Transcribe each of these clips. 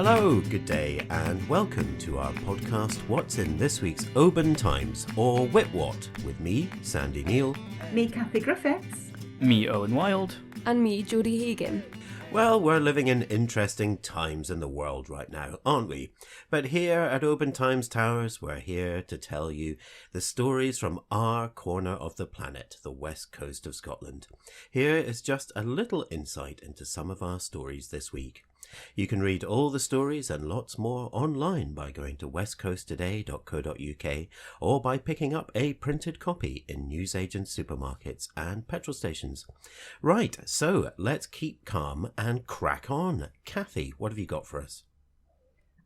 Hello, good day, and welcome to our podcast, What's in this week's Oban Times, or Whitwhat, with me, Sandy Neal. Me, Kathy Griffiths. Me, Owen Wild. And me, Jodie Hagan. Well, we're living in interesting times in the world right now, aren't we? But here at Oban Times Towers, we're here to tell you the stories from our corner of the planet, the west coast of Scotland. Here is just a little insight into some of our stories this week. You can read all the stories and lots more online by going to westcoasttoday.co.uk or by picking up a printed copy in newsagents, supermarkets and petrol stations. Right, so let's keep calm and crack on. Kathy, what have you got for us?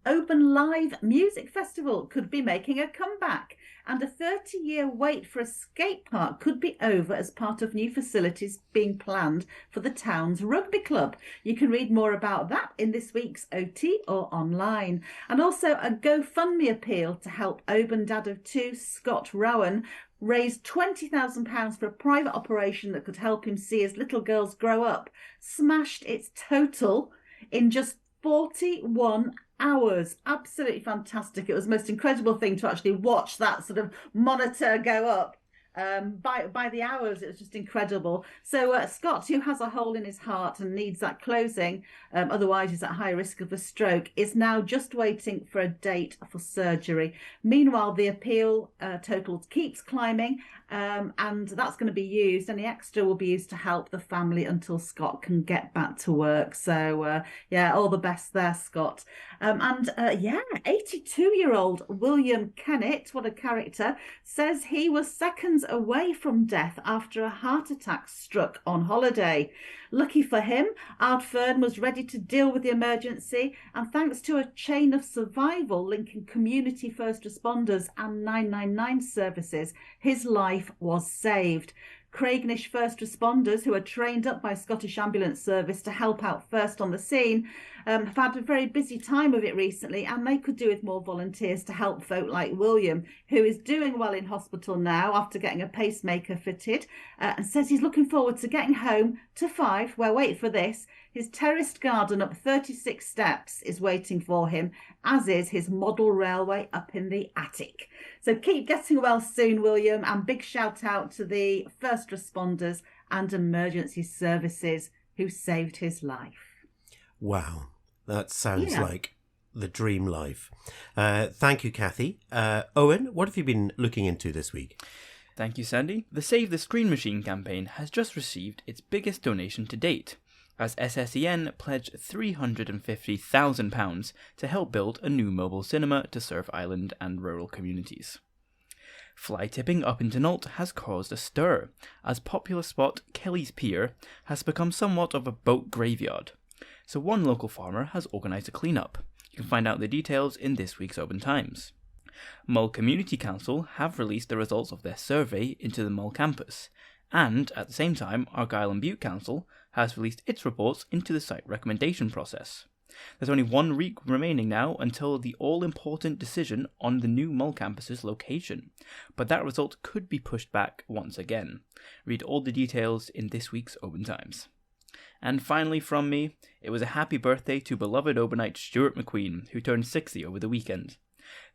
Oban Live Music Festival could be making a comeback, and a 30-year wait for a skate park could be over as part of new facilities being planned for the town's rugby club. You can read more about that in this week's OT or online. And also a GoFundMe appeal to help Oban dad of two, Scott Rowan, raised £20,000 for a private operation that could help him see his little girls grow up, smashed its total in just 41 hours. Absolutely fantastic. It was the most incredible thing to actually watch that sort of monitor go up. By the hours, it was just incredible. So Scott, who has a hole in his heart and needs that closing, otherwise is at high risk of a stroke, is now just waiting for a date for surgery. Meanwhile, the appeal total keeps climbing, and that's going to be used. Any extra will be used to help the family until Scott can get back to work. So all the best there, Scott. 82-year-old William Kennett, what a character, says he was seconds away from death after a heart attack struck on holiday. Lucky for him, Ardfern was ready to deal with the emergency, and thanks to a chain of survival linking community first responders and 999 services, his life was saved. Craignish first responders, who are trained up by Scottish Ambulance Service to help out first on the scene, have had a very busy time of it recently, and they could do with more volunteers to help folk like William, who is doing well in hospital now after getting a pacemaker fitted, and says he's looking forward to getting home to Fife, where, wait for this, his terraced garden up 36 steps is waiting for him, as is his model railway up in the attic. So keep getting well soon, William, and big shout out to the first responders and emergency services who saved his life. Wow, that sounds like the dream life. Thank you, Kathy. Owen, what have you been looking into this week? Thank you, Sandy. The Save the Screen Machine campaign has just received its biggest donation to date, as SSEN pledged £350,000 to help build a new mobile cinema to serve island and rural communities. Fly tipping up in Dunault has caused a stir, as popular spot Kelly's Pier has become somewhat of a boat graveyard. So one local farmer has organised a clean-up. You can find out the details in this week's Oban Times. Mull Community Council have released the results of their survey into the Mull campus, and at the same time, Argyll and Bute Council has released its reports into the site recommendation process. There's only 1 week remaining now until the all-important decision on the new Mull campus's location, but that result could be pushed back once again. Read all the details in this week's Oban Times. And finally from me, it was a happy birthday to beloved Obanite Stuart McQueen, who turned 60 over the weekend.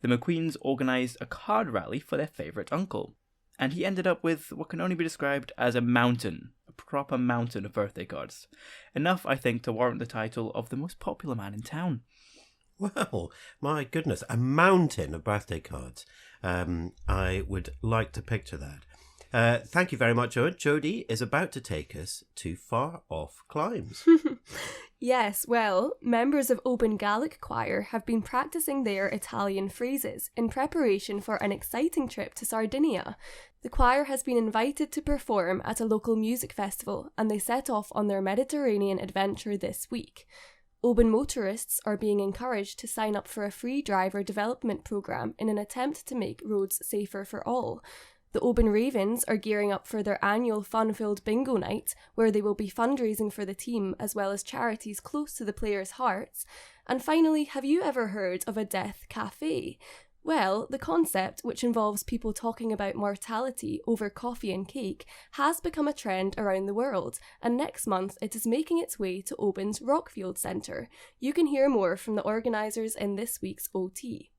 The McQueens organised a card rally for their favourite uncle, and he ended up with what can only be described as a mountain, a proper mountain of birthday cards. Enough, I think, to warrant the title of the most popular man in town. Well, my goodness, a mountain of birthday cards. I would like to picture that. Thank you very much, Owen. Jodie is about to take us to far off climes. Yes, well, members of Oban Gaelic choir have been practising their Italian phrases in preparation for an exciting trip to Sardinia. The choir has been invited to perform at a local music festival, and they set off on their Mediterranean adventure this week. Oban motorists are being encouraged to sign up for a free driver development programme in an attempt to make roads safer for all. The Oban Ravens are gearing up for their annual fun-filled bingo night, where they will be fundraising for the team as well as charities close to the players' hearts. And finally, have you ever heard of a death cafe? Well, the concept, which involves people talking about mortality over coffee and cake, has become a trend around the world, and next month it is making its way to Oban's Rockfield Centre. You can hear more from the organisers in this week's OT.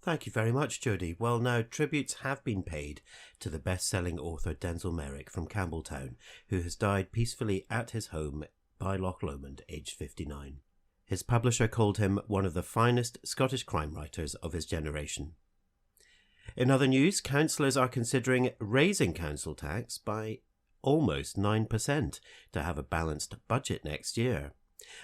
Thank you very much, Jodie. Well, now, tributes have been paid to the best-selling author Denzil Merrick from Campbelltown, who has died peacefully at his home by Loch Lomond, aged 59. His publisher called him one of the finest Scottish crime writers of his generation. In other news, councillors are considering raising council tax by almost 9% to have a balanced budget next year.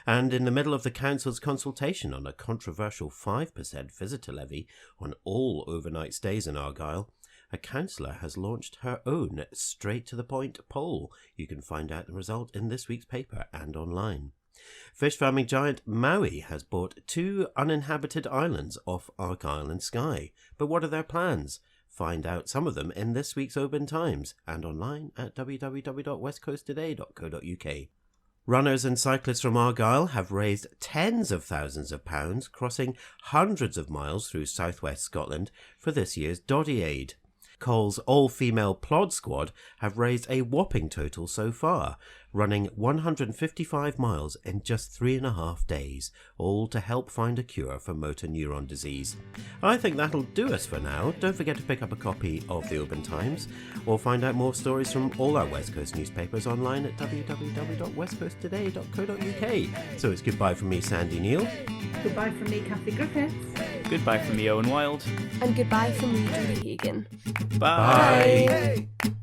And in the middle of the council's consultation on a controversial 5% visitor levy on all overnight stays in Argyll, a councillor has launched her own straight-to-the-point poll. You can find out the result in this week's paper and online. Fish farming giant Maui has bought 2 uninhabited islands off Argyll and Skye. But what are their plans? Find out some of them in this week's Oban Times and online at www.westcoasttoday.co.uk. Runners and cyclists from Argyll have raised tens of thousands of pounds, crossing hundreds of miles through southwest Scotland for this year's Doddy Aid. Cole's all-female plod squad have raised a whopping total so far, running 155 miles in just 3.5 days, all to help find a cure for motor neuron disease. I think that'll do us for now. Don't forget to pick up a copy of the Oban Times, or find out more stories from all our West Coast newspapers online at www.westcoasttoday.co.uk. So it's goodbye from me, Sandy Neal. Goodbye from me, Kathy Griffiths. Goodbye from me, Owen Wild. And goodbye from me, Julie Hagan. Bye. Bye.